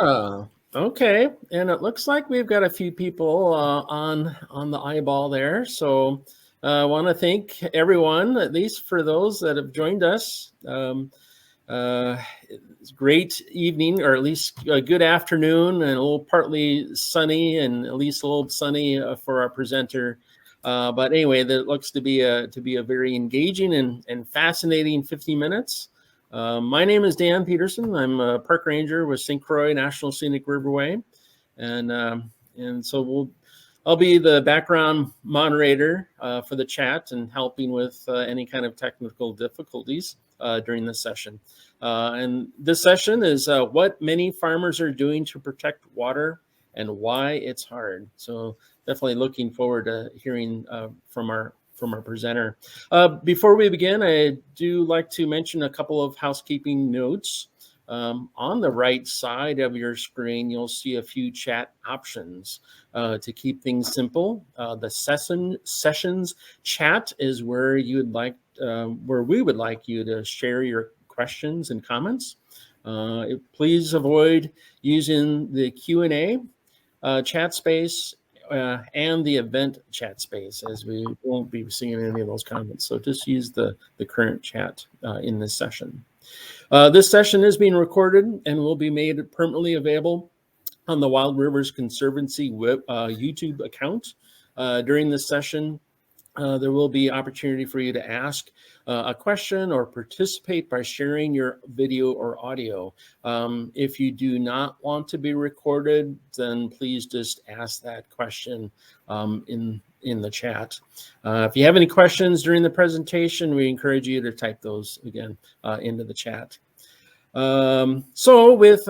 Okay, and it looks like we've got a few people on the eyeball there. So I want to thank everyone, at least for those that have joined us. It's great evening, or at least a good afternoon, and a little partly sunny, and at least a little sunny for our presenter. But anyway, that looks to be a very engaging and fascinating 50 minutes. My name is Dan Peterson. I'm a park ranger with St. Croix National Scenic Riverway, and so I'll be the background moderator for the chat and helping with any kind of technical difficulties during this session. And this session is what many farmers are doing to protect water and why it's hard. So definitely looking forward to hearing from our presenter. Before we begin, I do like to mention a couple of housekeeping notes. On the right side of your screen, you'll see a few chat options to keep things simple. The sessions chat is where where we would like you to share your questions and comments. Please avoid using the Q&A chat space and the event chat space, as we won't be seeing any of those comments. So just use the current chat in this session. This session is being recorded and will be made permanently available on the Wild Rivers Conservancy YouTube account. During this session, there will be opportunity for you to ask a question or participate by sharing your video or audio. If you do not want to be recorded, then please just ask that question in the chat. If you have any questions during the presentation, we encourage you to type those again into the chat. So with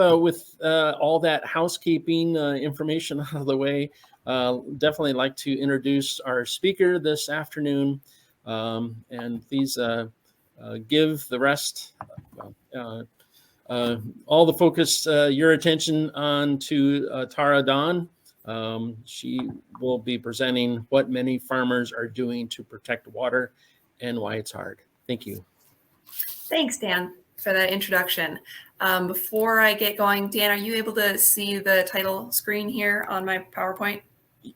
all that housekeeping information out of the way, definitely like to introduce our speaker this afternoon, and please give the rest all the focus, your attention on to Tara Daun. She will be presenting what many farmers are doing to protect water and why it's hard. Thank you. Thanks, Dan, for that introduction. Before I get going, Dan, are you able to see the title screen here on my PowerPoint?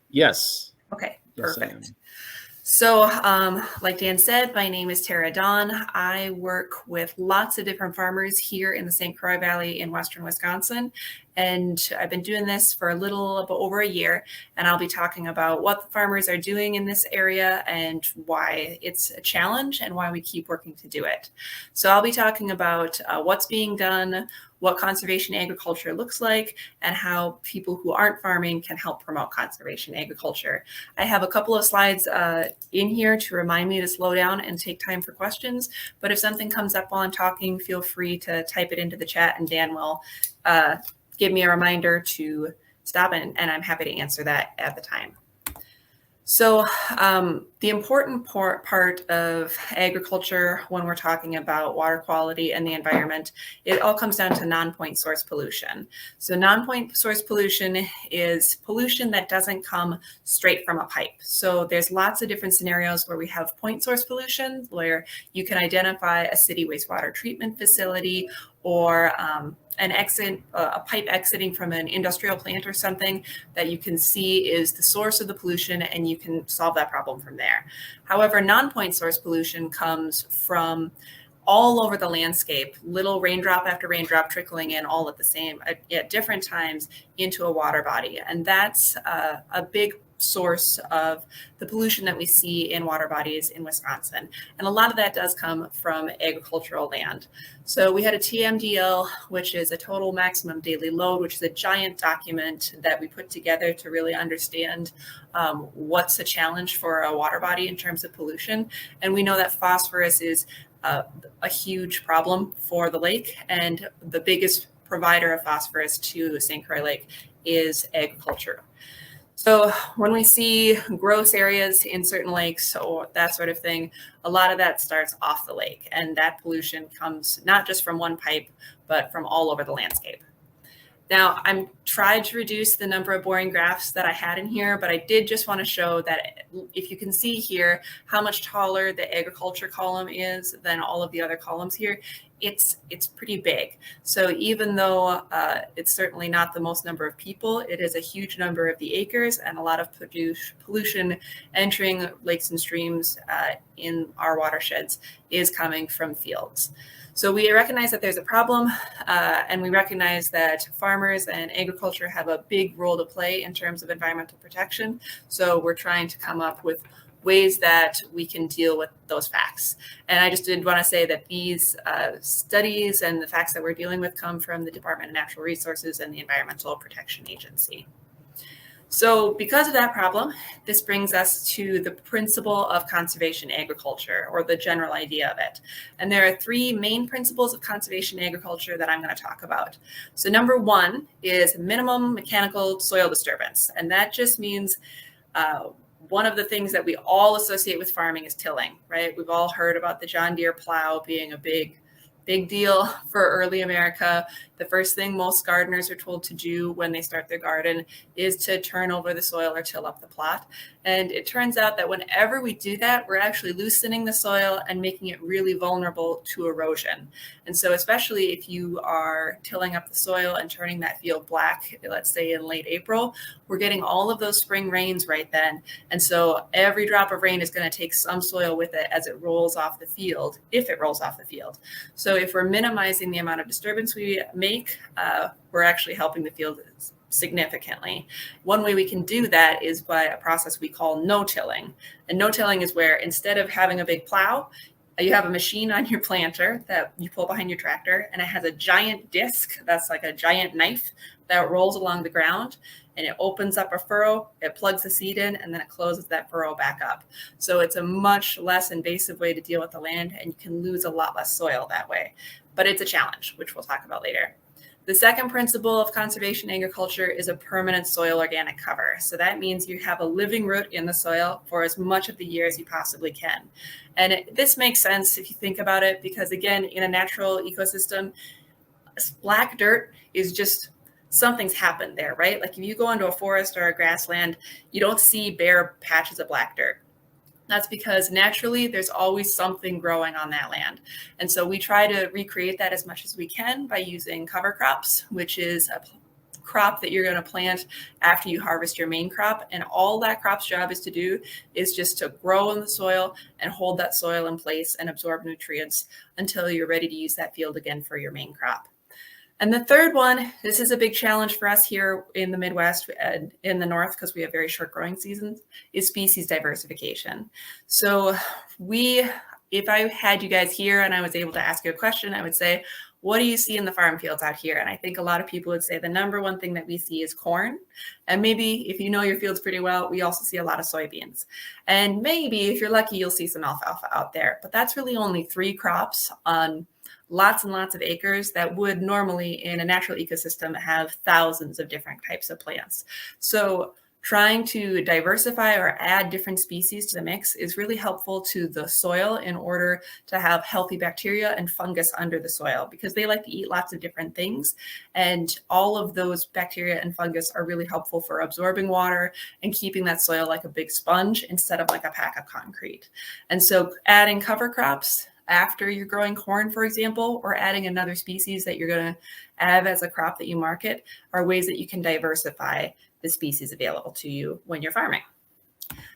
Yes. Okay, yes, perfect. So like Dan said, my name is Tara Daun. I work with lots of different farmers here in the St. Croix Valley in Western Wisconsin. And I've been doing this for a little over a year, and I'll be talking about what the farmers are doing in this area and why it's a challenge and why we keep working to do it. So I'll be talking about what's being done, what conservation agriculture looks like, and how people who aren't farming can help promote conservation agriculture. I have a couple of slides in here to remind me to slow down and take time for questions, but if something comes up while I'm talking, feel free to type it into the chat and Dan will give me a reminder to stop, and I'm happy to answer that at the time. So the important part of agriculture when we're talking about water quality and the environment, it all comes down to non-point source pollution. So non-point source pollution is pollution that doesn't come straight from a pipe. So there's lots of different scenarios where we have point source pollution, where you can identify a city wastewater treatment facility or a pipe exiting from an industrial plant or something that you can see is the source of the pollution, and you can solve that problem from there. However, non-point source pollution comes from all over the landscape, little raindrop after raindrop trickling in all at different times into a water body. And that's a big source of the pollution that we see in water bodies in Wisconsin. And a lot of that does come from agricultural land. So we had a TMDL, which is a total maximum daily load, which is a giant document that we put together to really understand what's a challenge for a water body in terms of pollution. And we know that phosphorus is a huge problem for the lake, and the biggest provider of phosphorus to St. Croix Lake is agriculture. So when we see gross areas in certain lakes or that sort of thing, a lot of that starts off the lake, and that pollution comes not just from one pipe, but from all over the landscape. Now, I'm tried to reduce the number of boring graphs that I had in here, but I did just want to show that if you can see here how much taller the agriculture column is than all of the other columns here, it's pretty big. So even though it's certainly not the most number of people, it is a huge number of the acres and a lot of pollution entering lakes and streams in our watersheds is coming from fields. So we recognize that there's a problem, and we recognize that farmers and agriculture have a big role to play in terms of environmental protection. So we're trying to come up with ways that we can deal with those facts. And I just did want to say that these studies and the facts that we're dealing with come from the Department of Natural Resources and the Environmental Protection Agency. So because of that problem, this brings us to the principle of conservation agriculture, or the general idea of it. And there are three main principles of conservation agriculture that I'm going to talk about. So number one is minimum mechanical soil disturbance. And that just means one of the things that we all associate with farming is tilling, right? We've all heard about the John Deere plow being a big deal for early America. The first thing most gardeners are told to do when they start their garden is to turn over the soil or till up the plot. And it turns out that whenever we do that, we're actually loosening the soil and making it really vulnerable to erosion. And so especially if you are tilling up the soil and turning that field black, let's say in late April, we're getting all of those spring rains right then. And so every drop of rain is going to take some soil with it as it rolls off the field, if it rolls off the field. So if we're minimizing the amount of disturbance we make, we're actually helping the field significantly. One way we can do that is by a process we call no-tilling. And no-tilling is where instead of having a big plow, you have a machine on your planter that you pull behind your tractor, and it has a giant disc that's like a giant knife that rolls along the ground, and it opens up a furrow, it plugs the seed in, and then it closes that furrow back up. So it's a much less invasive way to deal with the land, and you can lose a lot less soil that way. But it's a challenge, which we'll talk about later. The second principle of conservation agriculture is a permanent soil organic cover. So that means you have a living root in the soil for as much of the year as you possibly can. And this makes sense if you think about it, because again, in a natural ecosystem, black dirt is just something's happened there, right? Like if you go into a forest or a grassland, you don't see bare patches of black dirt. That's because naturally there's always something growing on that land. And so we try to recreate that as much as we can by using cover crops, which is a crop that you're going to plant after you harvest your main crop. And all that crop's job is to do is just to grow in the soil and hold that soil in place and absorb nutrients until you're ready to use that field again for your main crop. And the third one, this is a big challenge for us here in the Midwest and in the North, because we have very short growing seasons, is species diversification. So if I had you guys here and I was able to ask you a question, I would say, what do you see in the farm fields out here? And I think a lot of people would say the number one thing that we see is corn. And maybe if you know your fields pretty well, we also see a lot of soybeans. And maybe if you're lucky, you'll see some alfalfa out there. But that's really only 3 crops on lots and lots of acres that would normally in a natural ecosystem have thousands of different types of plants. So trying to diversify or add different species to the mix is really helpful to the soil in order to have healthy bacteria and fungus under the soil, because they like to eat lots of different things. And all of those bacteria and fungus are really helpful for absorbing water and keeping that soil like a big sponge instead of like a pack of concrete. And so adding cover crops after you're growing corn, for example, or adding another species that you're going to add as a crop that you market are ways that you can diversify the species available to you when you're farming.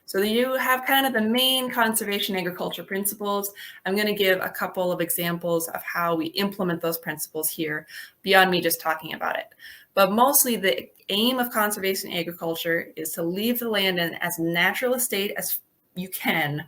So you have kind of the main conservation agriculture principles. I'm going to give a couple of examples of how we implement those principles here beyond me just talking about it. But mostly the aim of conservation agriculture is to leave the land in as natural a state as you can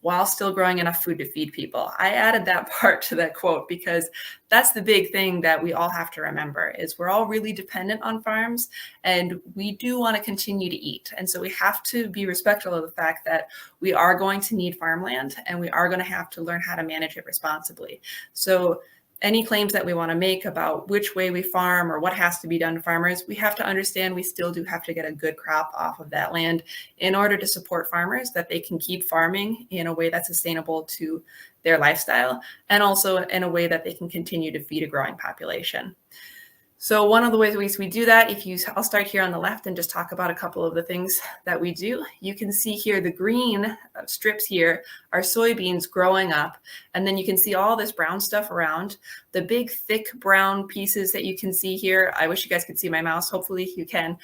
while still growing enough food to feed people. I added that part to that quote because that's the big thing that we all have to remember is we're all really dependent on farms and we do want to continue to eat. And so we have to be respectful of the fact that we are going to need farmland and we are going to have to learn how to manage it responsibly. So any claims that we want to make about which way we farm or what has to be done to farmers, we have to understand we still do have to get a good crop off of that land in order to support farmers, that they can keep farming in a way that's sustainable to their lifestyle and also in a way that they can continue to feed a growing population. So one of the ways we do that, I'll start here on the left and just talk about a couple of the things that we do. You can see here the green strips here are soybeans growing up. And then you can see all this brown stuff around. The big thick brown pieces that you can see here, I wish you guys could see my mouse. Hopefully you can.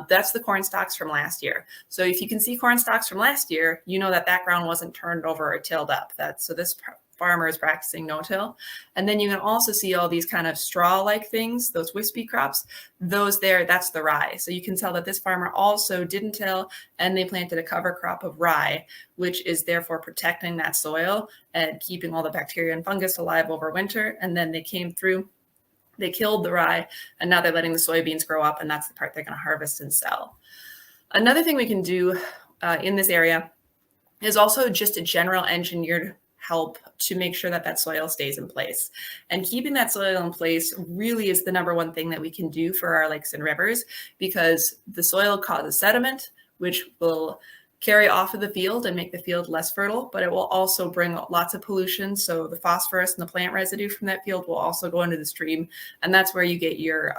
That's the corn stalks from last year. So if you can see corn stalks from last year, you know that that ground wasn't turned over or tilled up. So this farmer is practicing no-till. And then you can also see all these kind of straw-like things, those wispy crops, those there, that's the rye. So you can tell that this farmer also didn't till, and they planted a cover crop of rye, which is therefore protecting that soil and keeping all the bacteria and fungus alive over winter. And then they came through, they killed the rye, and now they're letting the soybeans grow up, and that's the part they're going to harvest and sell. Another thing we can do in this area is also just a general engineered help to make sure that that soil stays in place. And keeping that soil in place really is the number one thing that we can do for our lakes and rivers, because the soil causes sediment, which will carry off of the field and make the field less fertile, but it will also bring lots of pollution. So the phosphorus and the plant residue from that field will also go into the stream. And that's where you get your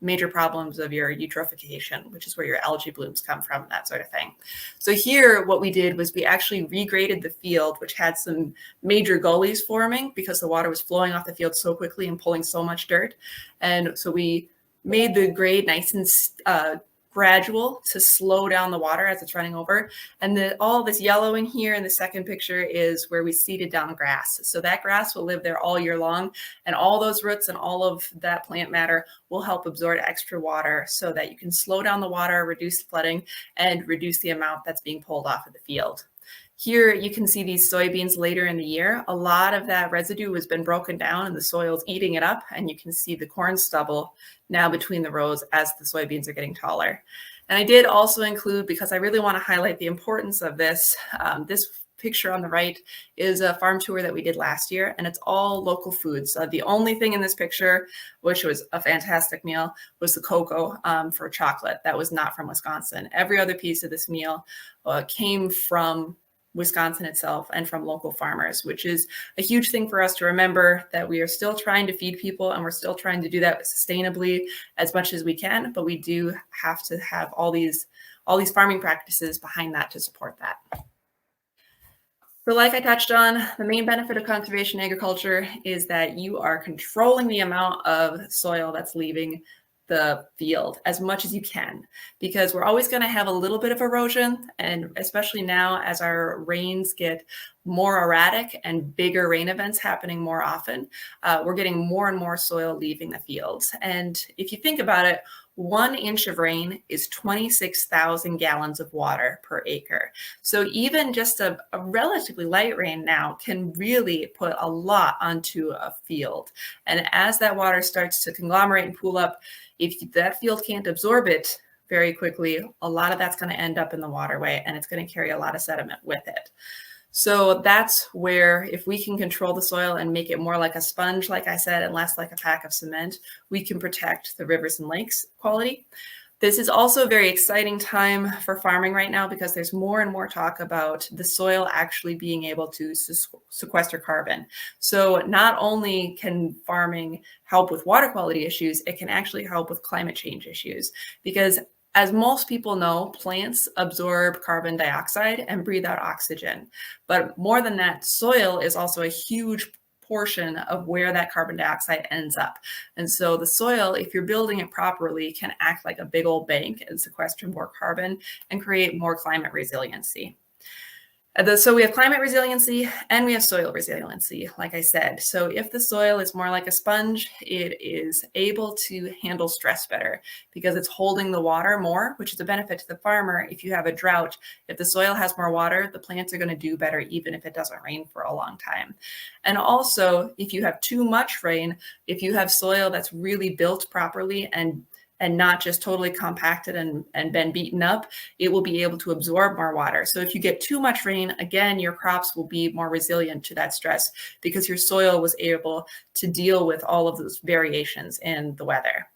major problems of your eutrophication, which is where your algae blooms come from, that sort of thing. So here, what we did was we actually regraded the field, which had some major gullies forming because the water was flowing off the field so quickly and pulling so much dirt. And so we made the grade nice and gradual to slow down the water as it's running over. And all this yellow in here in the second picture is where we seeded down grass. So that grass will live there all year long. And all those roots and all of that plant matter will help absorb extra water so that you can slow down the water, reduce flooding, and reduce the amount that's being pulled off of the field. Here you can see these soybeans later in the year. A lot of that residue has been broken down and the soil's eating it up. And you can see the corn stubble now between the rows as the soybeans are getting taller. And I did also include, because I really want to highlight the importance of this, this picture on the right is a farm tour that we did last year, and it's all local foods. The only thing in this picture, which was a fantastic meal, was the cocoa for chocolate. That was not from Wisconsin. Every other piece of this meal came from Wisconsin itself and from local farmers, which is a huge thing for us to remember, that we are still trying to feed people and we're still trying to do that sustainably as much as we can, but we do have to have all these farming practices behind that to support that. So like I touched on, the main benefit of conservation agriculture is that you are controlling the amount of soil that's leaving the field as much as you can, because we're always going to have a little bit of erosion. And especially now as our rains get more erratic and bigger rain events happening more often, we're getting more and more soil leaving the fields. And if you think about it, 1 inch of rain is 26,000 gallons of water per acre. So even just a relatively light rain now can really put a lot onto a field. And as that water starts to conglomerate and pool up, if that field can't absorb it very quickly, a lot of that's going to end up in the waterway, and it's going to carry a lot of sediment with it. So that's where, if we can control the soil and make it more like a sponge, like I said, and less like a pack of cement, we can protect the rivers and lakes quality. This is also a very exciting time for farming right now, because there's more and more talk about the soil actually being able to sequester carbon. So not only can farming help with water quality issues, it can actually help with climate change issues, because as most people know, plants absorb carbon dioxide and breathe out oxygen. But more than that, soil is also a huge portion of where that carbon dioxide ends up. And so the soil, if you're building it properly, can act like a big old bank and sequester more carbon and create more climate resiliency. So we have climate resiliency and we have soil resiliency, like I said. So if the soil is more like a sponge, it is able to handle stress better because it's holding the water more, which is a benefit to the farmer. If you have a drought, if the soil has more water, the plants are going to do better even if it doesn't rain for a long time. And also, if you have too much rain, if you have soil that's really built properly and not just totally compacted and been beaten up, it will be able to absorb more water. So if you get too much rain, again, your crops will be more resilient to that stress because your soil was able to deal with all of those variations in the weather.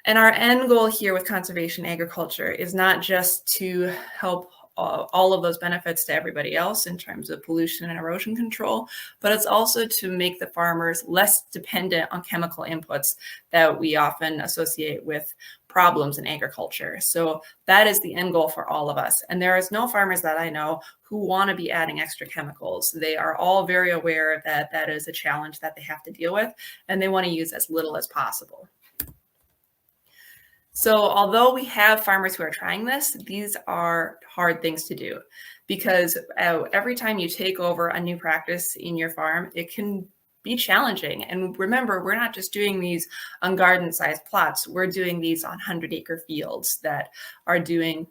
And our end goal here with conservation agriculture is not just to help all of those benefits to everybody else in terms of pollution and erosion control, but it's also to make the farmers less dependent on chemical inputs that we often associate with problems in agriculture. So that is the end goal for all of us. And there is no farmers that I know who want to be adding extra chemicals. They are all very aware that that is a challenge that they have to deal with, and they want to use as little as possible. So although we have farmers who are trying this, these are hard things to do, because every time you take over a new practice in your farm, it can be challenging. And remember, we're not just doing these on garden-sized plots. We're doing these on 100-acre fields that are doing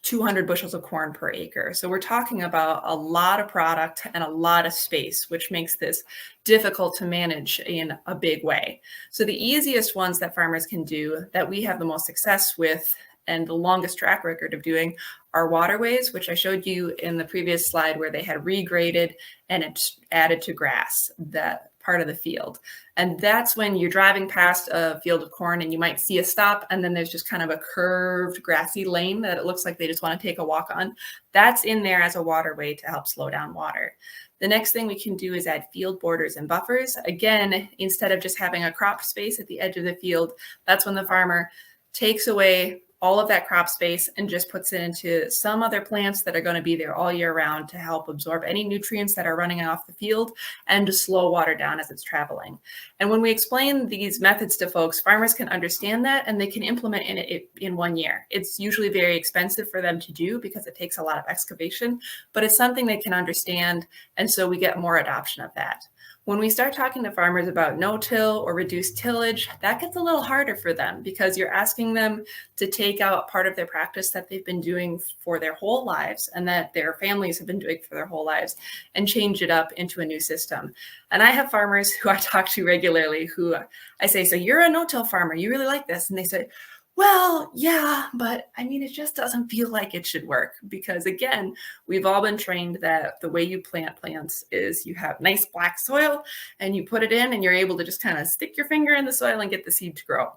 200 bushels of corn per acre. So we're talking about a lot of product and a lot of space, which makes this difficult to manage in a big way. So the easiest ones that farmers can do, that we have the most success with and the longest track record of doing, are waterways, which I showed you in the previous slide where they had regraded and it added to grass, that part of the field. And that's when you're driving past a field of corn and you might see a stop, and then there's just kind of a curved grassy lane that it looks like they just want to take a walk on. That's in there as a waterway to help slow down water. The next thing we can do is add field borders and buffers. Again, instead of just having a crop space at the edge of the field, that's when the farmer takes away all of that crop space and just puts it into some other plants that are going to be there all year round to help absorb any nutrients that are running off the field and to slow water down as it's traveling. And when we explain these methods to folks, farmers can understand that and they can implement it in 1 year. It's usually very expensive for them to do because it takes a lot of excavation, but it's something they can understand. And so we get more adoption of that. When we start talking to farmers about no-till or reduced tillage, that gets a little harder for them because you're asking them to take out part of their practice that they've been doing for their whole lives and that their families have been doing for their whole lives and change it up into a new system. And I have farmers who I talk to regularly who I say, so you're a no-till farmer, you really like this? And they say, well, yeah, but I mean, it just doesn't feel like it should work because, again, we've all been trained that the way you plant plants is you have nice black soil and you put it in and you're able to just kind of stick your finger in the soil and get the seed to grow.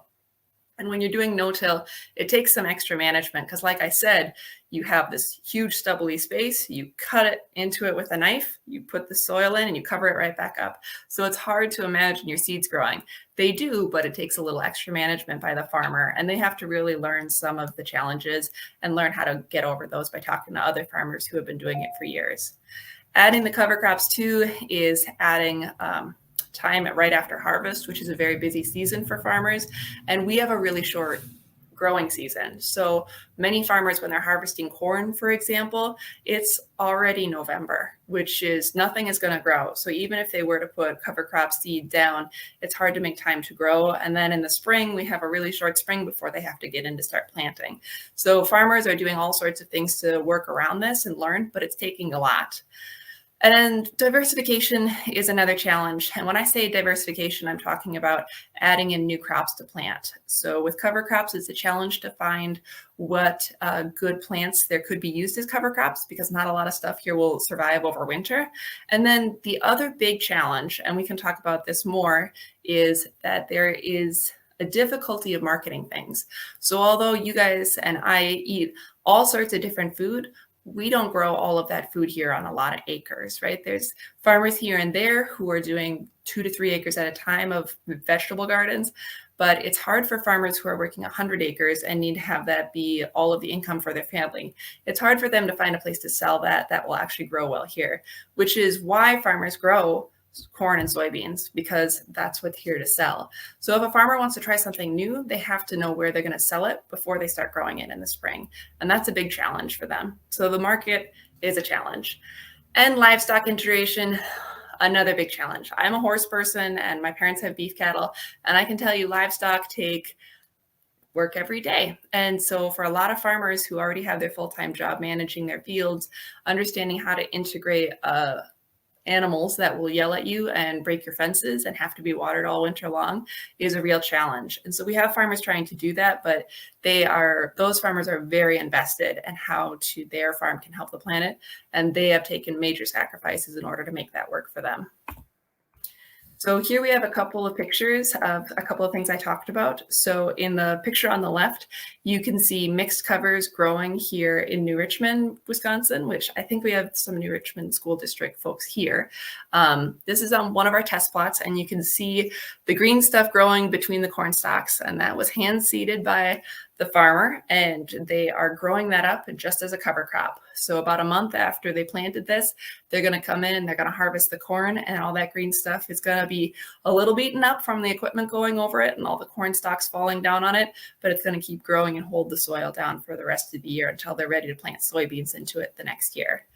And when you're doing no-till, it takes some extra management because, like I said, you have this huge stubbly space, you cut it into it with a knife, you put the soil in and you cover it right back up. So it's hard to imagine your seeds growing. They do, but it takes a little extra management by the farmer, and they have to really learn some of the challenges and learn how to get over those by talking to other farmers who have been doing it for years. Adding the cover crops too is adding time right after harvest, which is a very busy season for farmers. And we have a really short growing season. So many farmers, when they're harvesting corn, for example, it's already November, which is nothing is going to grow. So even if they were to put cover crop seed down, it's hard to make time to grow. And then in the spring, we have a really short spring before they have to get in to start planting. So farmers are doing all sorts of things to work around this and learn, but it's taking a lot. And then diversification is another challenge. And when I say diversification, I'm talking about adding in new crops to plant. So with cover crops, it's a challenge to find what good plants there could be used as cover crops because not a lot of stuff here will survive over winter. And then the other big challenge, and we can talk about this more, is that there is a difficulty of marketing things. So although you guys and I eat all sorts of different food, we don't grow all of that food here on a lot of acres, right? There's farmers here and there who are doing 2 to 3 acres at a time of vegetable gardens, but it's hard for farmers who are working 100 acres and need to have that be all of the income for their family. It's hard for them to find a place to sell that will actually grow well here, which is why farmers grow corn and soybeans, because that's what's here to sell. So if a farmer wants to try something new, they have to know where they're going to sell it before they start growing it in the spring. And that's a big challenge for them. So the market is a challenge. And livestock integration, another big challenge. I'm a horse person and my parents have beef cattle. And I can tell you livestock take work every day. And so for a lot of farmers who already have their full-time job managing their fields, understanding how to integrate animals that will yell at you and break your fences and have to be watered all winter long is a real challenge. And so we have farmers trying to do that, but those farmers are very invested in how their farm can help the planet. And they have taken major sacrifices in order to make that work for them. So here we have a couple of pictures of a couple of things I talked about. So in the picture on the left, you can see mixed covers growing here in New Richmond, Wisconsin, which I think we have some New Richmond School District folks here. This is on one of our test plots, and you can see the green stuff growing between the corn stalks, and that was hand seeded by the farmer, and they are growing that up just as a cover crop. So about a month after they planted this, they're going to come in, they're going to harvest the corn, and all that green stuff is going to be a little beaten up from the equipment going over it and all the corn stalks falling down on it, but it's going to keep growing and hold the soil down for the rest of the year until they're ready to plant soybeans into it the next year.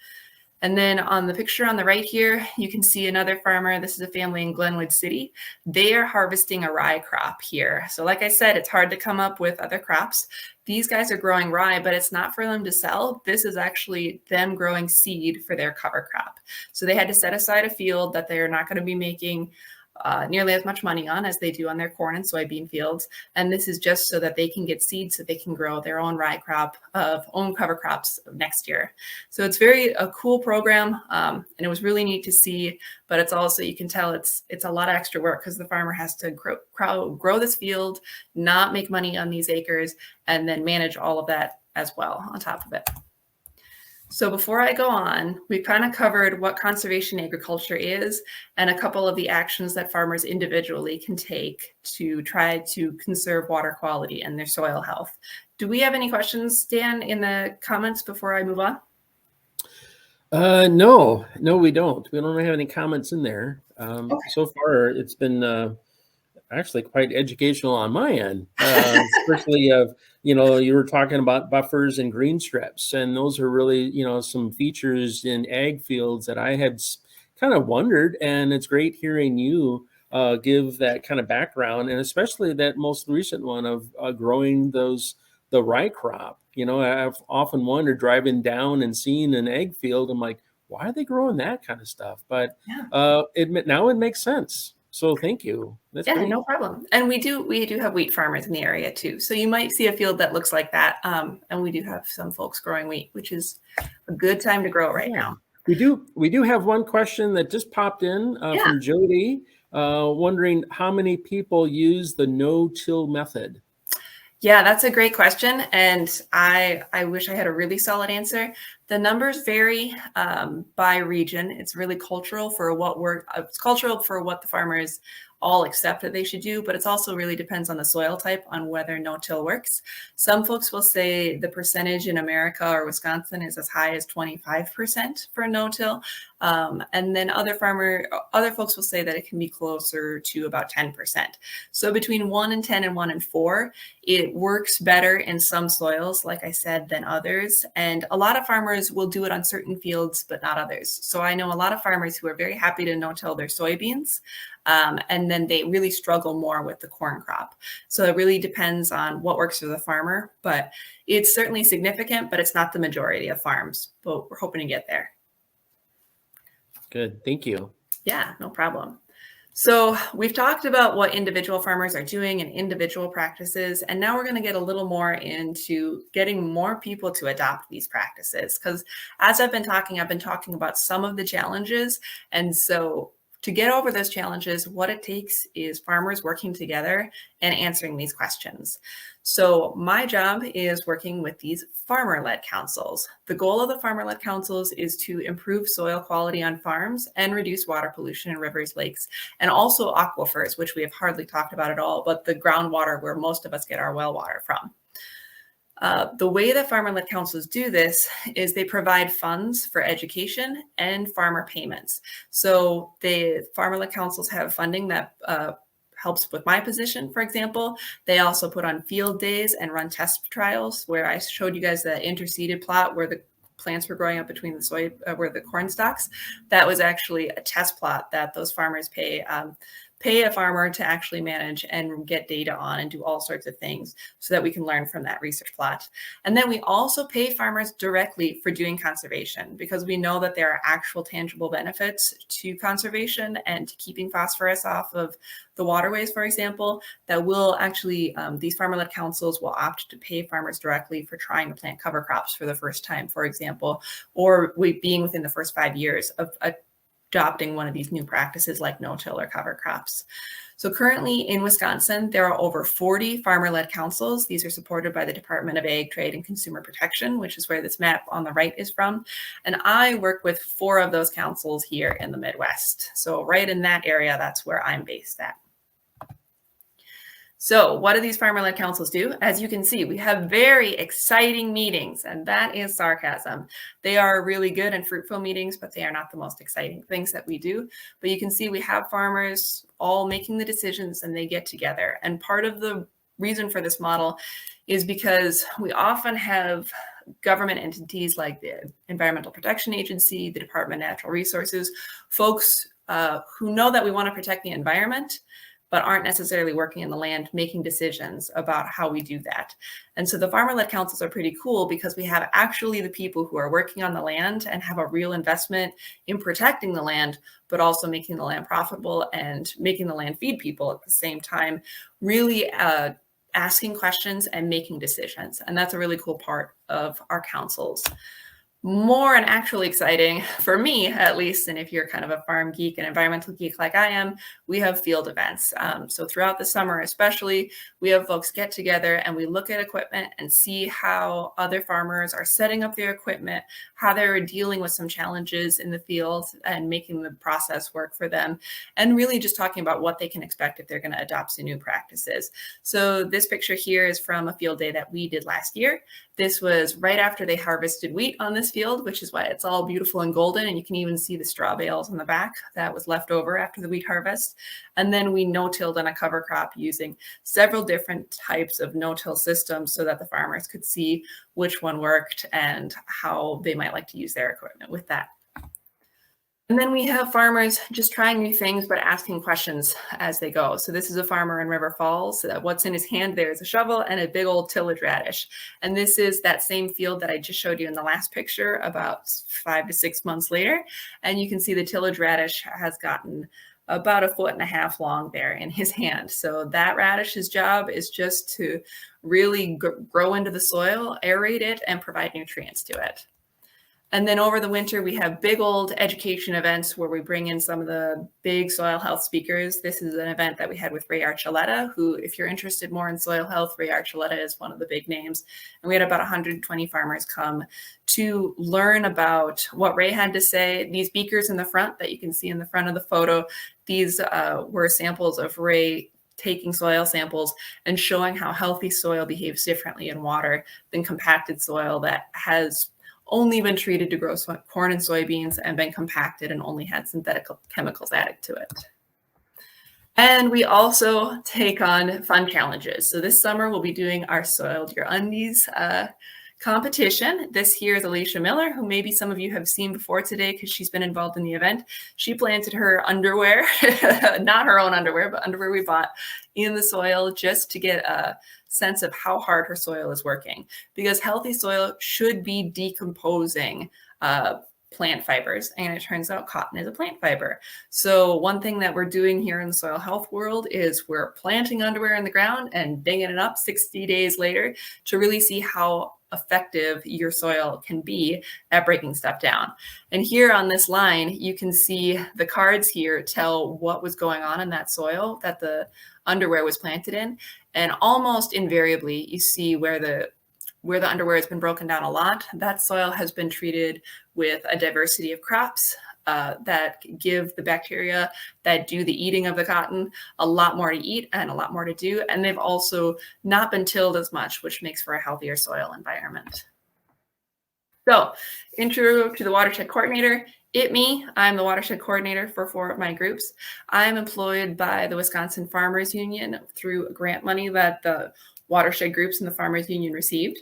And then on the picture on the right here, you can see another farmer. This is a family in Glenwood City. They are harvesting a rye crop here. So like I said, it's hard to come up with other crops. These guys are growing rye, but it's not for them to sell. This is actually them growing seed for their cover crop. So they had to set aside a field that they're not going to be making nearly as much money on as they do on their corn and soybean fields. And this is just so that they can get seeds so they can grow their own rye crop of own cover crops next year. So it's a cool program. And it was really neat to see, but it's also, you can tell it's a lot of extra work because the farmer has to grow this field, not make money on these acres, and then manage all of that as well on top of it. So before I go on, we've kind of covered what conservation agriculture is and a couple of the actions that farmers individually can take to try to conserve water quality and their soil health. Do we have any questions, Dan, in the comments before I move on? No, we don't. We don't have any comments in there. Okay. So far, it's been actually quite educational on my end, especially of, you were talking about buffers and green strips, and those are really, some features in ag fields that I had kind of wondered, and it's great hearing you give that kind of background, and especially that most recent one of growing the rye crop. I've often wondered driving down and seeing an ag field, I'm like, why are they growing that kind of stuff? But now it makes sense. So thank you. That's great. No problem. And we do have wheat farmers in the area too. So you might see a field that looks like that. And we do have some folks growing wheat, which is a good time to grow right now. We do have one question that just popped in from Jody, wondering how many people use the no-till method. Yeah, that's a great question. And I wish I had a really solid answer. The numbers vary by region. It's really cultural for what the farmers all accept that they should do, but it's also really depends on the soil type on whether no-till works. Some folks will say the percentage in America or Wisconsin is as high as 25% for no-till. And then other folks will say that it can be closer to about 10%. So between 1 and 10 and 1 and 4, it works better in some soils, like I said, than others. And a lot of farmers will do it on certain fields, but not others. So I know a lot of farmers who are very happy to no-till their soybeans. And then they really struggle more with the corn crop. So it really depends on what works for the farmer, but it's certainly significant, but it's not the majority of farms, but we're hoping to get there. Good, thank you. Yeah, no problem. So we've talked about what individual farmers are doing and individual practices, and now we're going to get a little more into getting more people to adopt these practices. Because as I've been talking about some of the challenges, and so to get over those challenges, what it takes is farmers working together and answering these questions. So my job is working with these farmer-led councils. The goal of the farmer-led councils is to improve soil quality on farms and reduce water pollution in rivers, lakes, and also aquifers, which we have hardly talked about at all, but the groundwater where most of us get our well water from. The way that farmer-led councils do this is they provide funds for education and farmer payments. So the farmer-led councils have funding that helps with my position, for example. They also put on field days and run test trials where I showed you guys the interseeded plot where the plants were growing up between the where the corn stalks. That was actually a test plot that those farmers pay a farmer to actually manage and get data on and do all sorts of things so that we can learn from that research plot. And then we also pay farmers directly for doing conservation because we know that there are actual tangible benefits to conservation and to keeping phosphorus off of the waterways, for example, that will actually, these farmer-led councils will opt to pay farmers directly for trying to plant cover crops for the first time, for example, or being within the first 5 years of adopting one of these new practices like no-till or cover crops. So currently in Wisconsin, there are over 40 farmer-led councils. These are supported by the Department of Ag, Trade, and Consumer Protection, which is where this map on the right is from. And I work with 4 of those councils here in the Midwest. So right in that area, that's where I'm based at. So what do these farmer-led councils do? As you can see, we have very exciting meetings, and that is sarcasm. They are really good and fruitful meetings, but they are not the most exciting things that we do. But you can see we have farmers all making the decisions and they get together. And part of the reason for this model is because we often have government entities like the Environmental Protection Agency, the Department of Natural Resources, folks who know that we want to protect the environment, but aren't necessarily working in the land, making decisions about how we do that. And so the farmer-led councils are pretty cool because we have actually the people who are working on the land and have a real investment in protecting the land, but also making the land profitable and making the land feed people at the same time, really asking questions and making decisions. And that's a really cool part of our councils. More and actually exciting for me, at least, and if you're kind of a farm geek and environmental geek like I am, we have field events. So throughout the summer, especially, we have folks get together and we look at equipment and see how other farmers are setting up their equipment, how they're dealing with some challenges in the field and making the process work for them, and really just talking about what they can expect if they're going to adopt some new practices. So this picture here is from a field day that we did last year. This was right after they harvested wheat on this field, which is why it's all beautiful and golden. And you can even see the straw bales on the back that was left over after the wheat harvest. And then we no-tilled on a cover crop using several different types of no-till systems so that the farmers could see which one worked and how they might like to use their equipment with that. And then we have farmers just trying new things, but asking questions as they go. So this is a farmer in River Falls. What's in his hand there is a shovel and a big old tillage radish. And this is that same field that I just showed you in the last picture about 5 to 6 months later. And you can see the tillage radish has gotten about 1.5 feet long there in his hand. So that radish's job is just to really grow into the soil, aerate it, and provide nutrients to it. And then over the winter, we have big old education events where we bring in some of the big soil health speakers. This is an event that we had with Ray Archuleta, who, if you're interested more in soil health, Ray Archuleta is one of the big names. And we had about 120 farmers come to learn about what Ray had to say. These beakers in the front that you can see in the front of the photo, these were samples of Ray taking soil samples and showing how healthy soil behaves differently in water than compacted soil that has only been treated to grow corn and soybeans and been compacted and only had synthetic chemicals added to it. And we also take on fun challenges. So this summer we'll be doing our Soiled Your Undies competition. This here is Alicia Miller, who maybe some of you have seen before today because she's been involved in the event. She planted her underwear, not her own underwear, but underwear we bought in the soil just to get a sense of how hard her soil is working, because healthy soil should be decomposing plant fibers, and it turns out cotton is a plant fiber. So one thing that we're doing here in the soil health world is we're planting underwear in the ground and digging it up 60 days later to really see how effective your soil can be at breaking stuff down. And here on this line, you can see the cards here tell what was going on in that soil that the underwear was planted in. And almost invariably, you see where the underwear has been broken down a lot, that soil has been treated with a diversity of crops that give the bacteria that do the eating of the cotton a lot more to eat and a lot more to do. And they've also not been tilled as much, which makes for a healthier soil environment. So, intro to the Watershed Coordinator. I'm the Watershed Coordinator for 4 of my groups. I'm employed by the Wisconsin Farmers Union through grant money that the watershed groups and the Farmers Union received.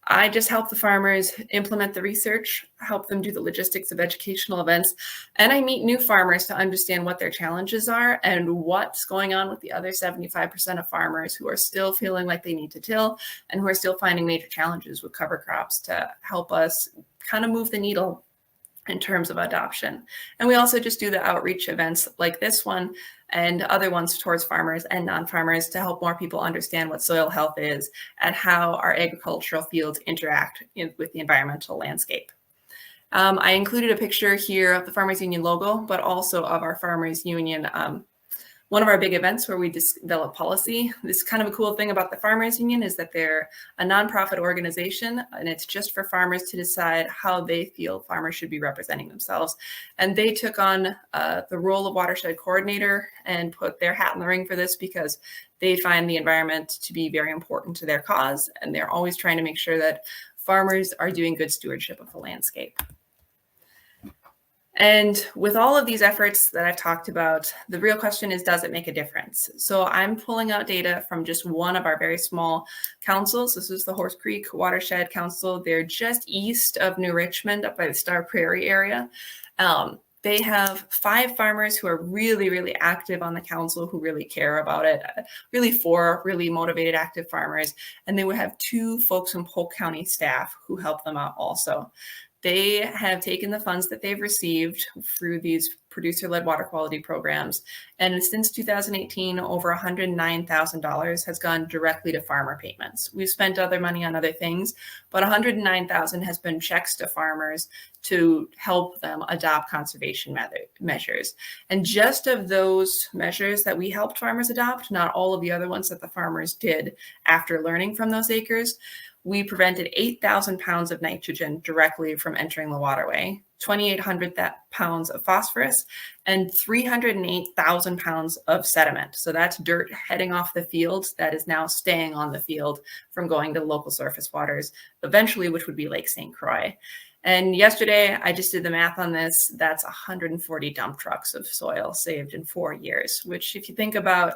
I just help the farmers implement the research, help them do the logistics of educational events, and I meet new farmers to understand what their challenges are and what's going on with the other 75% of farmers who are still feeling like they need to till and who are still finding major challenges with cover crops to help us kind of move the needle in terms of adoption. And we also just do the outreach events like this one and other ones towards farmers and non-farmers to help more people understand what soil health is and how our agricultural fields interact with the environmental landscape. I included a picture here of the Farmers Union logo, but also of our Farmers Union, one of our big events where we develop policy. This kind of a cool thing about the Farmers Union is that they're a nonprofit organization, and it's just for farmers to decide how they feel farmers should be representing themselves. And they took on the role of Watershed Coordinator and put their hat in the ring for this because they find the environment to be very important to their cause, and they're always trying to make sure that farmers are doing good stewardship of the landscape. And with all of these efforts that I've talked about, the real question is, does it make a difference? So I'm pulling out data from just one of our very small councils. This is the Horse Creek Watershed Council. They're just east of New Richmond, up by the Star Prairie area. They have 5 farmers who are really, really active on the council, who really care about it, really 4 really motivated, active farmers. And they would have 2 folks from Polk County staff who help them out also. They have taken the funds that they've received through these producer-led water quality programs. And since 2018, over $109,000 has gone directly to farmer payments. We've spent other money on other things, but $109,000 has been checks to farmers to help them adopt conservation measures. And just of those measures that we helped farmers adopt, not all of the other ones that the farmers did after learning from those acres, we prevented 8,000 pounds of nitrogen directly from entering the waterway, 2,800 pounds of phosphorus, and 308,000 pounds of sediment. So that's dirt heading off the fields that is now staying on the field from going to local surface waters, eventually, which would be Lake St. Croix. And yesterday, I just did the math on this. That's 140 dump trucks of soil saved in 4 years, which if you think about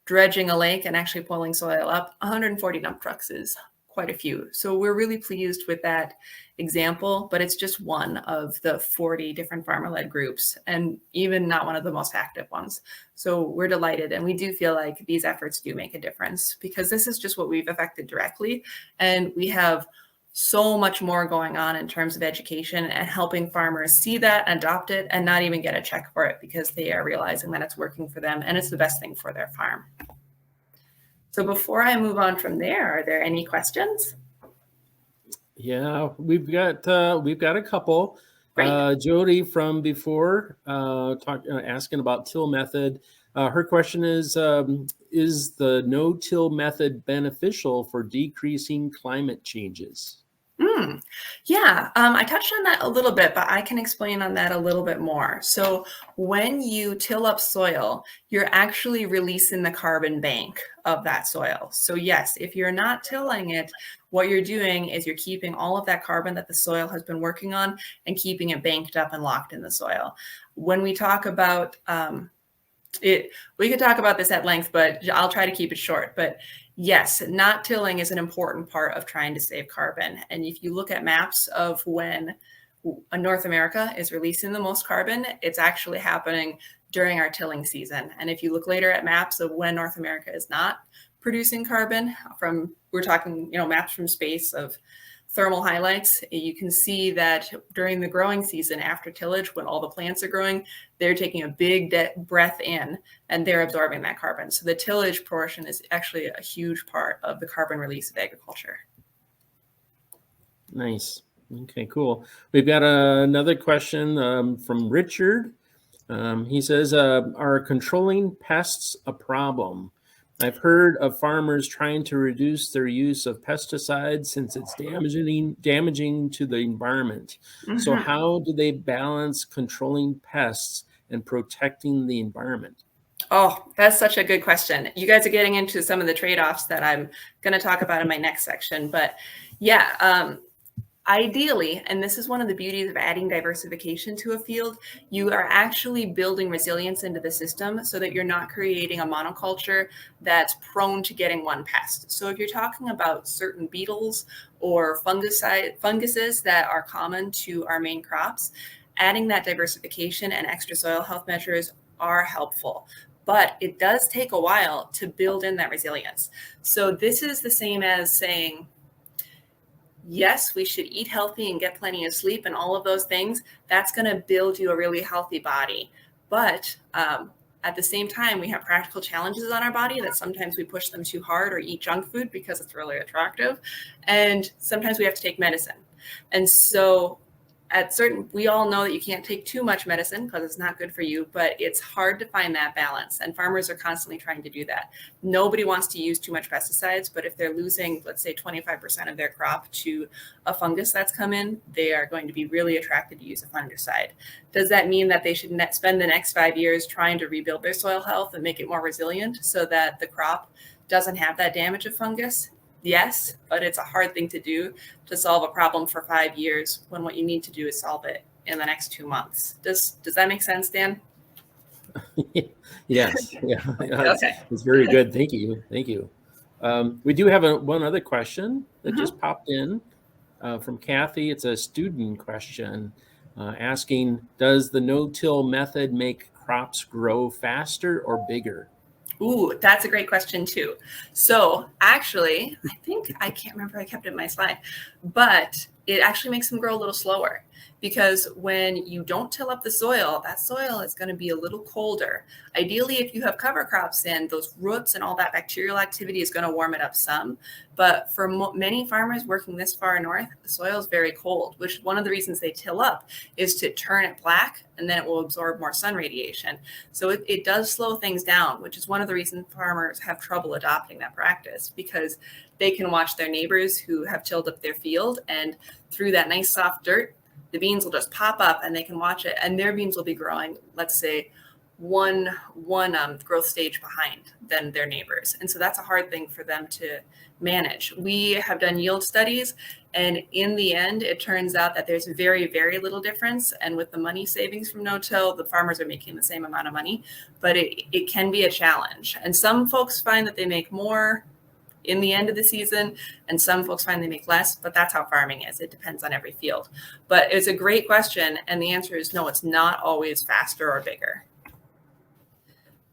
dredging a lake and actually pulling soil up, 140 dump trucks is quite a few. So we're really pleased with that example, but it's just one of the 40 different farmer-led groups, and even not one of the most active ones. So we're delighted, and we do feel like these efforts do make a difference because this is just what we've affected directly. And we have so much more going on in terms of education and helping farmers see that, adopt it, and not even get a check for it because they are realizing that it's working for them and it's the best thing for their farm. So before I move on from there, are there any questions? Yeah, we've got a couple. Jody from before asking about till method. Her question is the no-till method beneficial for decreasing climate changes? Yeah, I touched on that a little bit, but I can explain on that a little bit more. So when you till up soil, you're actually releasing the carbon bank of that soil. So yes, if you're not tilling it, what you're doing is you're keeping all of that carbon that the soil has been working on and keeping it banked up and locked in the soil. When we talk about we could talk about this at length, but I'll try to keep it short. But yes, not tilling is an important part of trying to save carbon. And if you look at maps of when North America is releasing the most carbon, it's actually happening during our tilling season. And if you look later at maps of when North America is not producing carbon, we're talking, maps from space of thermal highlights, you can see that during the growing season after tillage, when all the plants are growing, they're taking a big breath in and they're absorbing that carbon. So the tillage portion is actually a huge part of the carbon release of agriculture. Nice. Okay, cool. We've got another question from Richard. He says, are controlling pests a problem? I've heard of farmers trying to reduce their use of pesticides since it's damaging to the environment. Mm-hmm. So how do they balance controlling pests and protecting the environment? Oh, that's such a good question. You guys are getting into some of the trade-offs that I'm going to talk about in my next section. But yeah, ideally, and this is one of the beauties of adding diversification to a field, you are actually building resilience into the system so that you're not creating a monoculture that's prone to getting one pest. So if you're talking about certain beetles or funguses that are common to our main crops, adding that diversification and extra soil health measures are helpful. But it does take a while to build in that resilience. So this is the same as saying, yes, we should eat healthy and get plenty of sleep and all of those things. That's going to build you a really healthy body. But at the same time, we have practical challenges on our body that sometimes we push them too hard or eat junk food because it's really attractive. And sometimes we have to take medicine. And so we all know that you can't take too much medicine because it's not good for you, but it's hard to find that balance. And farmers are constantly trying to do that. Nobody wants to use too much pesticides, but if they're losing, let's say 25% of their crop to a fungus that's come in, they are going to be really attracted to use a fungicide. Does that mean that they should spend the next 5 years trying to rebuild their soil health and make it more resilient so that the crop doesn't have that damage of fungus? Yes, but it's a hard thing to do, to solve a problem for 5 years when what you need to do is solve it in the next 2 months. Does that make sense, Dan? Yes. Yeah. Okay. It's very good. Thank you. Thank you. We do have one other question that just popped in from Kathy. It's a student question asking, does the no-till method make crops grow faster or bigger? Ooh, that's a great question too. So actually, I can't remember, I kept it in my slide, but it actually makes them grow a little slower, because when you don't till up the soil, that soil is going to be a little colder. Ideally, if you have cover crops in, those roots and all that bacterial activity is going to warm it up some. But for many farmers working this far north, the soil is very cold, which one of the reasons they till up is to turn it black, and then it will absorb more sun radiation. So it does slow things down, which is one of the reasons farmers have trouble adopting that practice, because they can watch their neighbors who have tilled up their field, and through that nice soft dirt, the beans will just pop up and they can watch it, and their beans will be growing, let's say, one growth stage behind than their neighbors. And so that's a hard thing for them to manage. We have done yield studies, and in the end, it turns out that there's very, very little difference. And with the money savings from no-till, the farmers are making the same amount of money, but it can be a challenge. And some folks find that they make more in the end of the season, and some folks find they make less, but that's how farming is. It depends on every field. But it's a great question, and the answer is no, it's not always faster or bigger.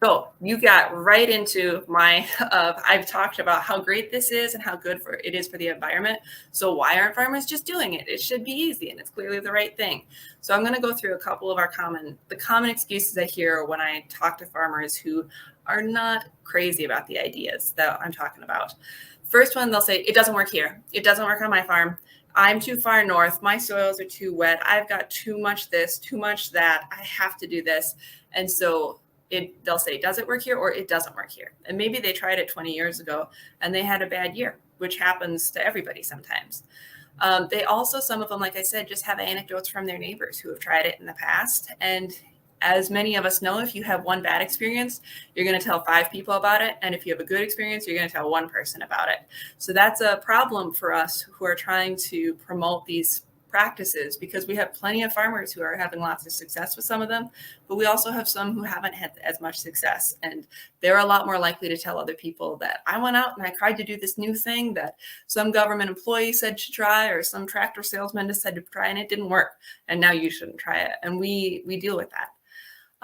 So you got right into my, I've talked about how great this is and how good it is for the environment. So why aren't farmers just doing it? It should be easy, and it's clearly the right thing. So I'm going to go through a couple of the common excuses I hear when I talk to farmers who are not crazy about the ideas that I'm talking about. First one, they'll say, it doesn't work here. It doesn't work on my farm. I'm too far north. My soils are too wet. I've got too much this, too much that. I have to do this. And so they'll say, does it work here, or it doesn't work here? And maybe they tried it 20 years ago and they had a bad year, which happens to everybody sometimes. They also, some of them, like I said, just have anecdotes from their neighbors who have tried it in the past. And as many of us know, if you have one bad experience, you're going to tell 5 people about it. And if you have a good experience, you're going to tell 1 person about it. So that's a problem for us who are trying to promote these practices, because we have plenty of farmers who are having lots of success with some of them, but we also have some who haven't had as much success. And they're a lot more likely to tell other people that I went out and I tried to do this new thing that some government employee said to try, or some tractor salesman just said to try, and it didn't work. And now you shouldn't try it. And we deal with that.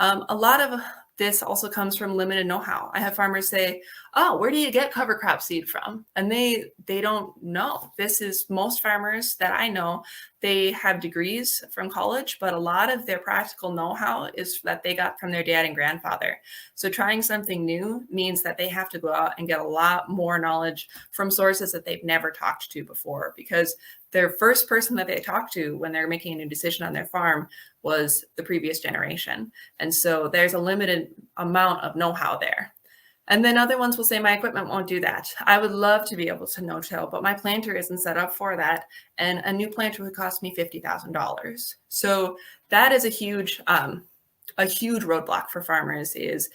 A lot of this also comes from limited know-how. I have farmers say, oh, where do you get cover crop seed from? And they don't know. This is most farmers that I know, they have degrees from college, but a lot of their practical know-how is that they got from their dad and grandfather. So trying something new means that they have to go out and get a lot more knowledge from sources that they've never talked to before, because their first person that they talked to when they're making a new decision on their farm was the previous generation. And so there's a limited amount of know-how there. And then other ones will say, my equipment won't do that. I would love to be able to no-till, but my planter isn't set up for that. And a new planter would cost me $50,000. So that is a huge roadblock for farmers, is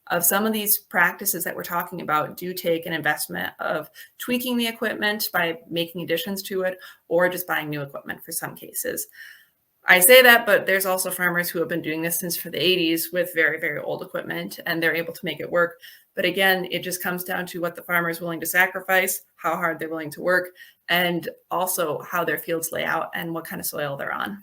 of some of these practices that we're talking about do take an investment of tweaking the equipment by making additions to it, or just buying new equipment for some cases. I say that, but there's also farmers who have been doing this since for the 80s with very, very old equipment, and they're able to make it work. But again, it just comes down to what the farmer is willing to sacrifice, how hard they're willing to work, and also how their fields lay out and what kind of soil they're on.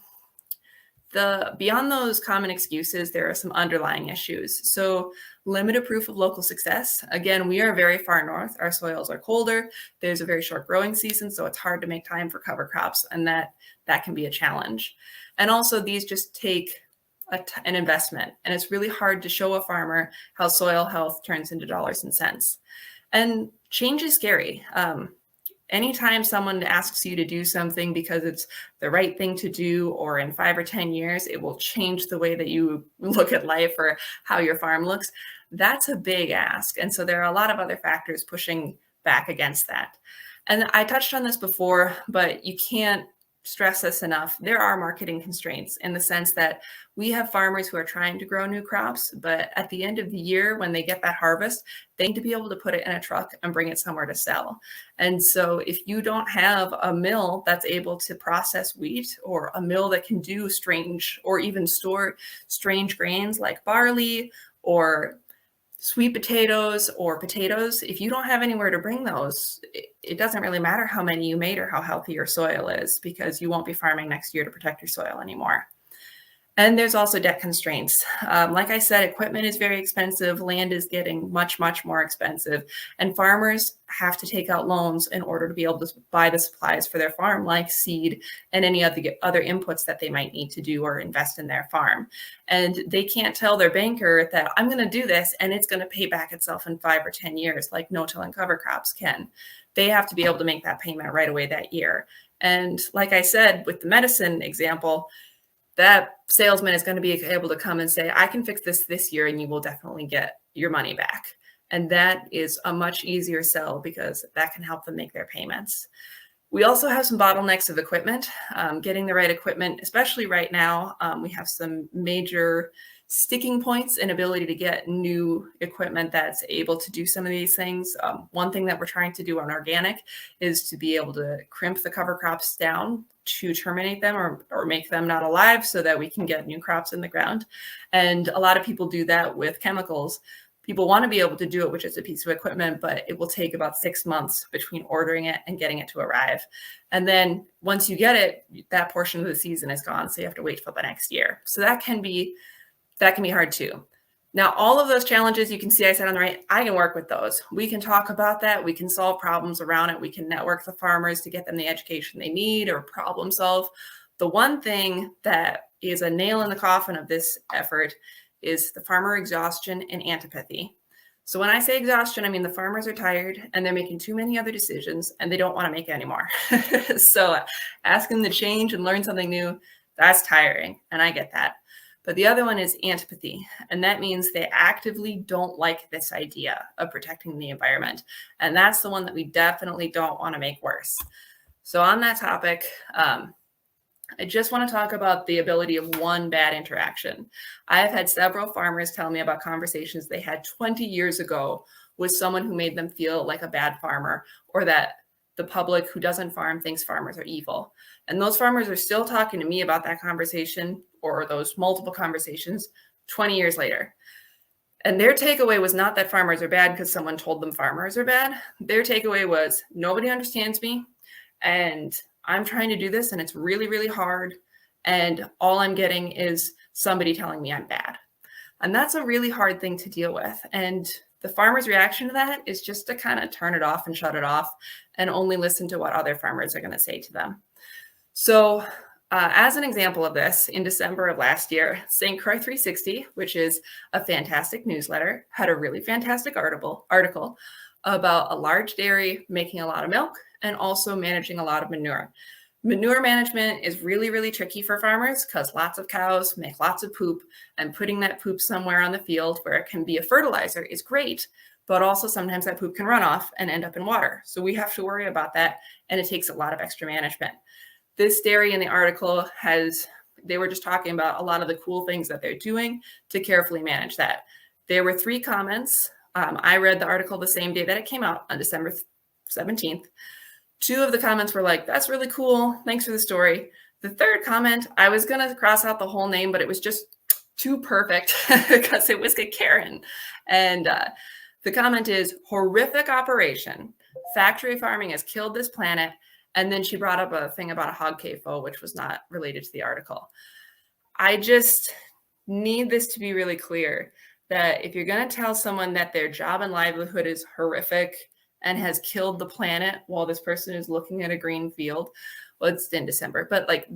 Beyond those common excuses, there are some underlying issues. So limited proof of local success. Again, we are very far north. Our soils are colder. There's a very short growing season, so it's hard to make time for cover crops, and that can be a challenge. And also, these just take an investment, and it's really hard to show a farmer how soil health turns into dollars and cents. And change is scary. anytime someone asks you to do something because it's the right thing to do, or in 5 or 10 years, it will change the way that you look at life or how your farm looks, that's a big ask. And so there are a lot of other factors pushing back against that. And I touched on this before, but you can't stress this enough. There are marketing constraints in the sense that we have farmers who are trying to grow new crops, but at the end of the year, when they get that harvest, they need to be able to put it in a truck and bring it somewhere to sell. And so if you don't have a mill that's able to process wheat, or a mill that can do strange or even store strange grains like barley or sweet potatoes or potatoes, if you don't have anywhere to bring those, it doesn't really matter how many you made or how healthy your soil is, because you won't be farming next year to protect your soil anymore. And there's also debt constraints. Like I said, equipment is very expensive. Land is getting much, much more expensive. And farmers have to take out loans in order to be able to buy the supplies for their farm, like seed and any other inputs that they might need to do or invest in their farm. And they can't tell their banker that I'm going to do this and it's going to pay back itself in 5 or 10 years, like no-till and cover crops can. They have to be able to make that payment right away that year. And like I said, with the medicine example, that salesman is going to be able to come and say, I can fix this year and you will definitely get your money back. And that is a much easier sell, because that can help them make their payments. We also have some bottlenecks of equipment, getting the right equipment, especially right now. We have some major sticking points in ability to get new equipment that's able to do some of these things. One thing that we're trying to do on organic is to be able to crimp the cover crops down to terminate them or make them not alive, so that we can get new crops in the ground. And a lot of people do that with chemicals. People want to be able to do it with just a piece of equipment, but it will take about 6 months between ordering it and getting it to arrive. And then once you get it, that portion of the season is gone, so you have to wait for the next year. So that can be hard too. Now, all of those challenges you can see I said on the right, I can work with those. We can talk about that. We can solve problems around it. We can network the farmers to get them the education they need or problem solve. The one thing that is a nail in the coffin of this effort is the farmer exhaustion and antipathy. So when I say exhaustion, I mean the farmers are tired and they're making too many other decisions and they don't want to make any more. So ask them to change and learn something new, that's tiring, and I get that. But the other one is antipathy, and that means they actively don't like this idea of protecting the environment. And that's the one that we definitely don't want to make worse. So on that topic, I just want to talk about the ability of one bad interaction. I have had several farmers tell me about conversations they had 20 years ago with someone who made them feel like a bad farmer, or that the public who doesn't farm thinks farmers are evil. And those farmers are still talking to me about that conversation, or those multiple conversations, 20 years later. And their takeaway was not that farmers are bad because someone told them farmers are bad. Their takeaway was, nobody understands me, and I'm trying to do this and it's really, really hard. And all I'm getting is somebody telling me I'm bad. And that's a really hard thing to deal with. And the farmer's reaction to that is just to kind of turn it off and shut it off and only listen to what other farmers are going to say to them. So as an example of this, in December of last year, St. Croix 360, which is a fantastic newsletter, had a really fantastic article about a large dairy making a lot of milk and also managing a lot of manure. Manure management is really, really tricky for farmers because lots of cows make lots of poop, and putting that poop somewhere on the field where it can be a fertilizer is great, but also sometimes that poop can run off and end up in water. So we have to worry about that, and it takes a lot of extra management. This dairy in the article they were just talking about a lot of the cool things that they're doing to carefully manage that. There were 3 comments. I read the article the same day that it came out on December 17th. 2 of the comments were like, that's really cool. Thanks for the story. The 3rd comment, I was going to cross out the whole name, but it was just too perfect because it was a Karen. And the comment is, horrific operation. Factory farming has killed this planet. And then she brought up a thing about a hog CAFO, which was not related to the article. I just need this to be really clear that if you're going to tell someone that their job and livelihood is horrific and has killed the planet while this person is looking at a green field, well, it's in December, but like,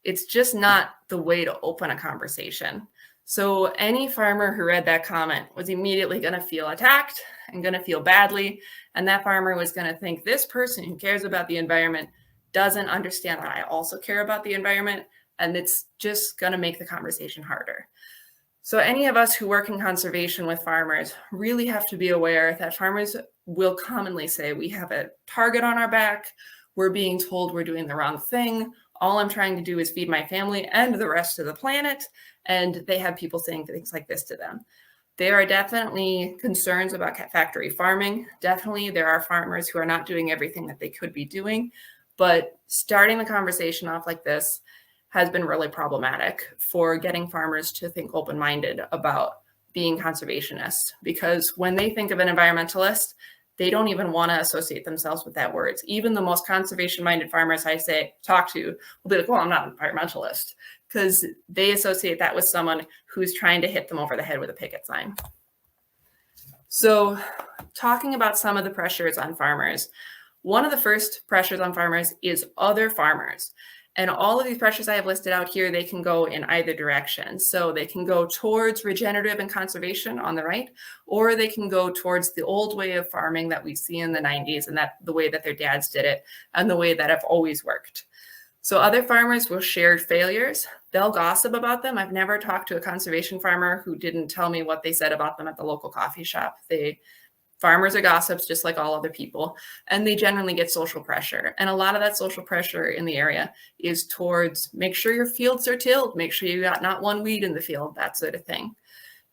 it's just not the way to open a conversation. So any farmer who read that comment was immediately going to feel attacked and going to feel badly. And that farmer was going to think this person who cares about the environment doesn't understand that I also care about the environment. And it's just going to make the conversation harder. So any of us who work in conservation with farmers really have to be aware that farmers will commonly say, we have a target on our back. We're being told we're doing the wrong thing. All I'm trying to do is feed my family and the rest of the planet. And they have people saying things like this to them. There are definitely concerns about factory farming. Definitely there are farmers who are not doing everything that they could be doing. But starting the conversation off like this has been really problematic for getting farmers to think open-minded about being conservationists. Because when they think of an environmentalist, they don't even want to associate themselves with that word. Even the most conservation-minded farmers I talk to will be like, well, I'm not an environmentalist, because they associate that with someone who's trying to hit them over the head with a picket sign. So talking about some of the pressures on farmers, one of the first pressures on farmers is other farmers. And all of these pressures I have listed out here, they can go in either direction. So they can go towards regenerative and conservation on the right, or they can go towards the old way of farming that we see in the 90s and that the way that their dads did it and the way that have always worked. So other farmers will share failures. They'll gossip about them. I've never talked to a conservation farmer who didn't tell me what they said about them at the local coffee shop. Farmers are gossips just like all other people, and they generally get social pressure. And a lot of that social pressure in the area is towards make sure your fields are tilled, make sure you got not one weed in the field, that sort of thing.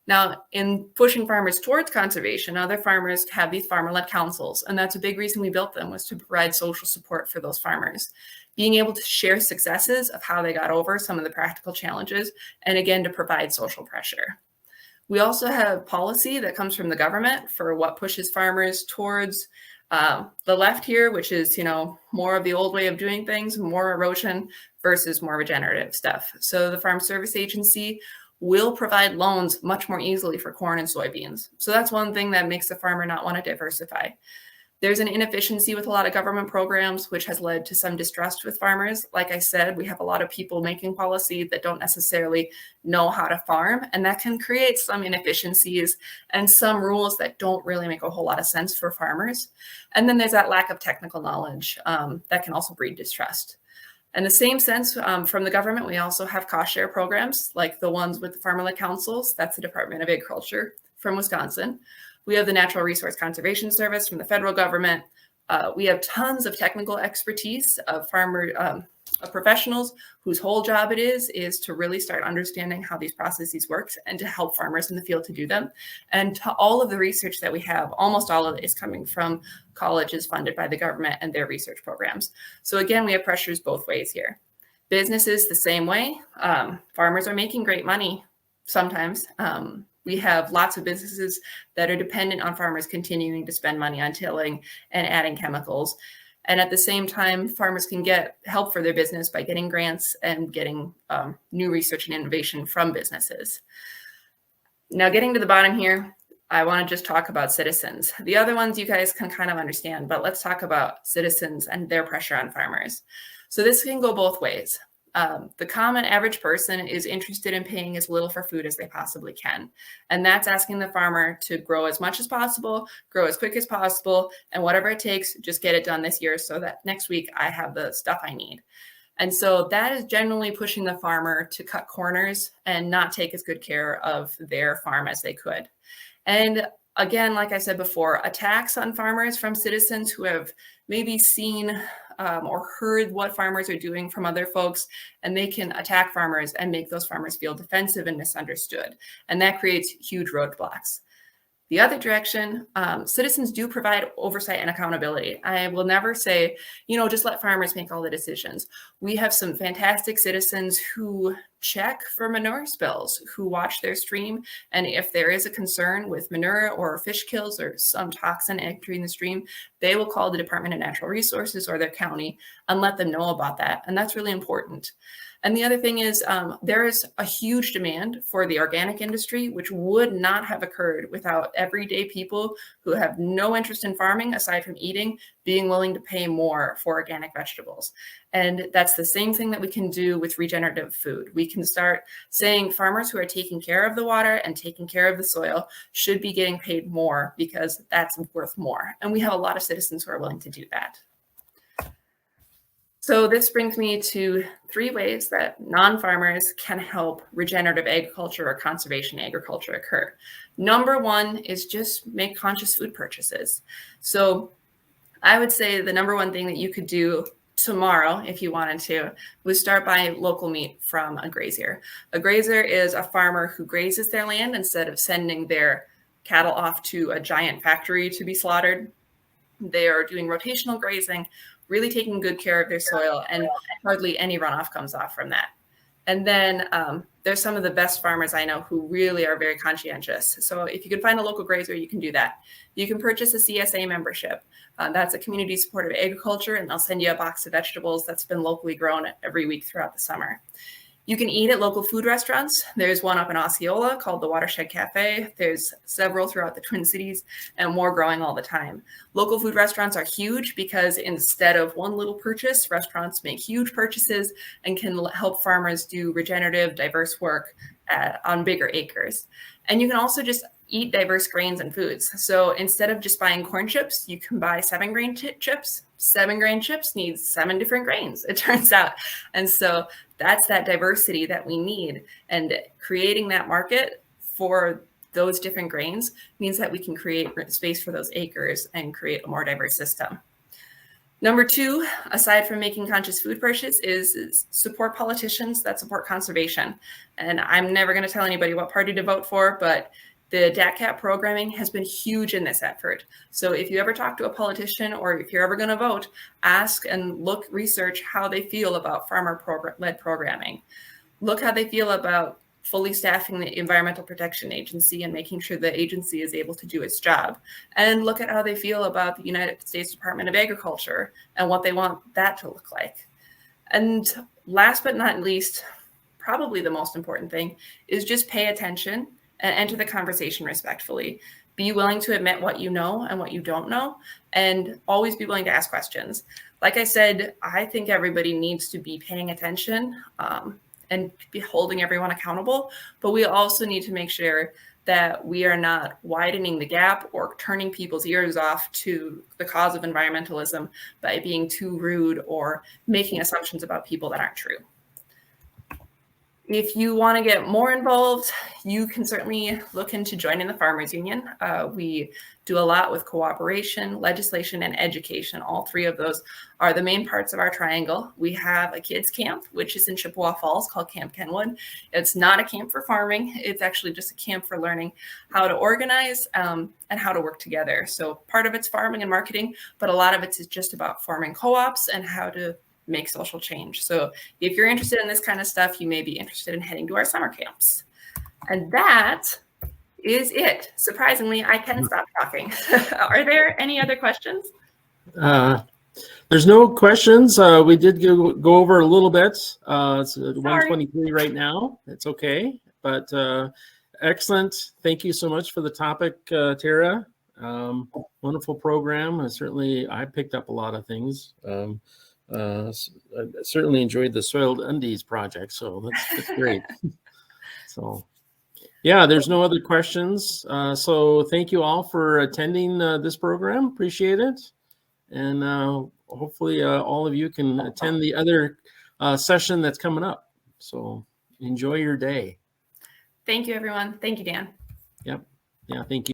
Now, in pushing farmers towards conservation, other farmers have these farmer-led councils, and that's a big reason we built them, was to provide social support for those farmers. Being able to share successes of how they got over some of the practical challenges, and again, to provide social pressure. We also have policy that comes from the government for what pushes farmers towards the left here, which is, more of the old way of doing things, more erosion versus more regenerative stuff. So the Farm Service Agency will provide loans much more easily for corn and soybeans. So that's one thing that makes the farmer not want to diversify. There's an inefficiency with a lot of government programs, which has led to some distrust with farmers. Like I said, we have a lot of people making policy that don't necessarily know how to farm, and that can create some inefficiencies and some rules that don't really make a whole lot of sense for farmers. And then there's that lack of technical knowledge that can also breed distrust. In the same sense, from the government, we also have cost share programs like the ones with the farmer-led councils. That's the Department of Agriculture from Wisconsin. We have the Natural Resource Conservation Service from the federal government. We have tons of technical expertise of professionals whose whole job it is to really start understanding how these processes work and to help farmers in the field to do them. And to all of the research that we have, almost all of it is coming from colleges funded by the government and their research programs. So again, we have pressures both ways here. Businesses the same way. Farmers are making great money sometimes. We have lots of businesses that are dependent on farmers continuing to spend money on tilling and adding chemicals. And at the same time, farmers can get help for their business by getting grants and getting new research and innovation from businesses. Now, getting to the bottom here, I want to just talk about citizens. The other ones you guys can kind of understand, but let's talk about citizens and their pressure on farmers. So this can go both ways. The common average person is interested in paying as little for food as they possibly can. And that's asking the farmer to grow as much as possible, grow as quick as possible, and whatever it takes, just get it done this year so that next week I have the stuff I need. And so that is generally pushing the farmer to cut corners and not take as good care of their farm as they could. And again, like I said before, attacks on farmers from citizens who have maybe seen or heard what farmers are doing from other folks, and they can attack farmers and make those farmers feel defensive and misunderstood. And that creates huge roadblocks. The other direction, citizens do provide oversight and accountability. I will never say, just let farmers make all the decisions. We have some fantastic citizens who check for manure spills, who watch their stream. And if there is a concern with manure or fish kills or some toxin entering the stream, they will call the Department of Natural Resources or their county and let them know about that. And that's really important. And the other thing is there is a huge demand for the organic industry, which would not have occurred without everyday people who have no interest in farming aside from eating, being willing to pay more for organic vegetables. And that's the same thing that we can do with regenerative food. We can start saying farmers who are taking care of the water and taking care of the soil should be getting paid more because that's worth more. And we have a lot of citizens who are willing to do that. So this brings me to 3 ways that non-farmers can help regenerative agriculture or conservation agriculture occur. Number 1 is just make conscious food purchases. So I would say the number 1 thing that you could do tomorrow, if you wanted to, was start buying local meat from a grazier. A grazier is a farmer who grazes their land instead of sending their cattle off to a giant factory to be slaughtered. They are doing rotational grazing, really taking good care of their soil, and hardly any runoff comes off from that. And then there's some of the best farmers I know who really are very conscientious. So if you can find a local grazier, you can do that. You can purchase a CSA membership. That's a community supportive agriculture, and they'll send you a box of vegetables that's been locally grown every week throughout the summer. You can eat at local food restaurants. There's one up in Osceola called the Watershed Cafe. There's several throughout the Twin Cities and more growing all the time. Local food restaurants are huge because instead of one little purchase, restaurants make huge purchases and can help farmers do regenerative, diverse work on bigger acres. And you can also just eat diverse grains and foods. So instead of just buying corn chips, you can buy 7-grain chips. 7-grain chips need 7 different grains, it turns out. And so that's that diversity that we need. And creating that market for those different grains means that we can create space for those acres and create a more diverse system. Number 2, aside from making conscious food purchases, is support politicians that support conservation. And I'm never going to tell anybody what party to vote for, but the DATCAP programming has been huge in this effort. So if you ever talk to a politician or if you're ever going to vote, ask and research how they feel about farmer-led programming. Look how they feel about fully staffing the Environmental Protection Agency and making sure the agency is able to do its job. And look at how they feel about the United States Department of Agriculture and what they want that to look like. And last but not least, probably the most important thing is just pay attention and enter the conversation respectfully. Be willing to admit what you know and what you don't know, and always be willing to ask questions. Like I said, I think everybody needs to be paying attention and be holding everyone accountable, but we also need to make sure that we are not widening the gap or turning people's ears off to the cause of environmentalism by being too rude or making assumptions about people that aren't true. If you want to get more involved, you can certainly look into joining the Farmers Union. We do a lot with cooperation, legislation, and education. All 3 of those are the main parts of our triangle. We have a kids camp, which is in Chippewa Falls, called Camp Kenwood. It's not a camp for farming. It's actually just a camp for learning how to organize and how to work together. So part of it's farming and marketing, but a lot of it is just about forming co-ops and how to make social change. So if you're interested in this kind of stuff, you may be interested in heading to our summer camps. And that is it. Surprisingly, I can stop talking. Are there any other questions? There's no questions. We did go over a little bit. It's 1:23 right now. It's okay, but excellent. Thank you so much for the topic, Tara. Wonderful program. I picked up a lot of things. I certainly enjoyed the Soiled Undies project, so that's great. So yeah, there's no other questions. So thank you all for attending this program. Appreciate it. And hopefully all of you can attend the other session that's coming up. So enjoy your day. Thank you, everyone. Thank you, Dan. Yep. Yeah, thank you.